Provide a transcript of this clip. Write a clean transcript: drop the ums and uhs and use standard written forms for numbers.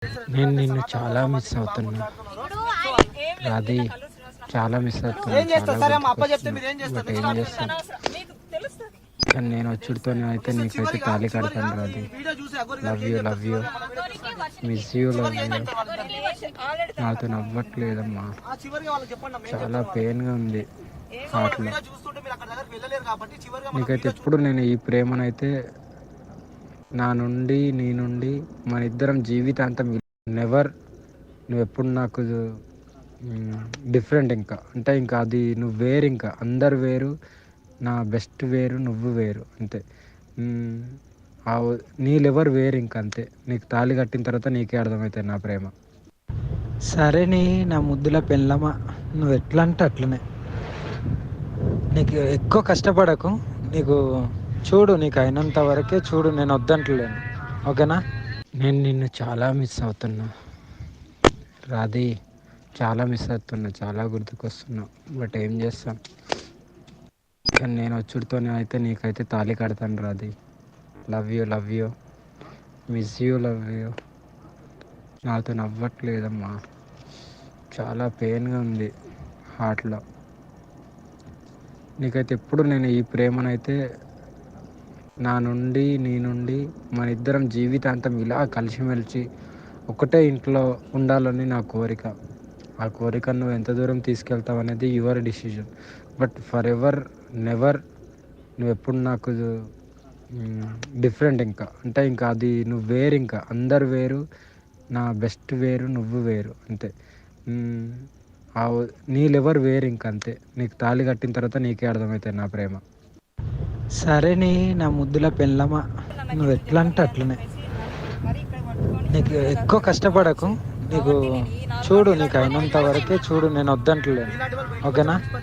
నేను నిన్ను చాలా మిస్ అవుతున్నా. అది చాలా మిస్ అవుతున్నా, చాలా గుర్తుకొస్తున్నా. బట్ ఏం చేస్తాను, కానీ నేను వచ్చుడితోనే అయితే నీకైతే తాళి కడతాను Radi. Love you, love you, miss you, love you. నాతో నవ్వట్లేదమ్మా, చాలా పెయిన్గా ఉంది హార్ట్లో. నీకైతే ఎప్పుడు నేను ఈ ప్రేమనైతే నా నుండి నీ నుండి మన ఇద్దరం జీవితాంతం నెవర్, నువ్వు ఎప్పుడు నాకు డిఫరెంట్, ఇంకా అంటే ఇంకా అది నువ్వు వేరు, ఇంకా అందరు వేరు, నా బెస్ట్ వేరు, నువ్వు వేరు అంతే. నీ లెవర్ వేరు, ఇంకా అంతే. నీకు తాళి కట్టిన తర్వాత నీకే అర్థమవుతుంది నా ప్రేమ. సరే నీ నా ముద్దుల పెళ్ళమా, నువ్వు ఎట్లా అంటే అట్లనే. నీకు ఎక్కువ కష్టపడకు, నీకు చూడు, నీకు అయినంత వరకే చూడు, నేను వద్దంటలేను, ఓకేనా. నేను నిన్ను చాలా మిస్ అవుతున్నా రాధి, చాలా మిస్ అవుతున్నా, చాలా గుర్తుకొస్తున్నా. బట్ ఏం చేస్తాం, కానీ నేను వచ్చుడితోనే అయితే నీకైతే తాళి కడతాను Radhi. Love you, love you, miss you, love you. నాతో నవ్వట్లేదమ్మా, చాలా పెయిన్గా ఉంది హార్ట్లో. నీకైతే ఎప్పుడు నేను ఈ ప్రేమనైతే నా నుండి నీ నుండి మన ఇద్దరం జీవితాంతం ఇలా కలిసిమెలిసి ఒకటే ఇంట్లో ఉండాలని నా కోరిక. ఆ కోరిక నువ్వు ఎంత దూరం తీసుకెళ్తావు అనేది your decision. But for ever never, నువ్వు ఎప్పుడు నాకు డిఫరెంట్, ఇంకా అంటే ఇంకా అది నువ్వు వేరు, ఇంకా అందరు వేరు, నా బెస్ట్ వేరు, నువ్వు వేరు అంతే. నీ లెవర్ వేరు, ఇంకా అంతే. నీకు తాళి కట్టిన తర్వాత నీకే అర్థమవుతుంది నా ప్రేమ. సరే నీ నా ముద్దుల పెళ్ళమా, నువ్వు ఎట్లా అంటే అట్లనే. నీకు ఎక్కువ కష్టపడకు, నీకు చూడు, నీకు అయినంత వరకే చూడు, నేను వద్దంటలేను, ఓకేనా.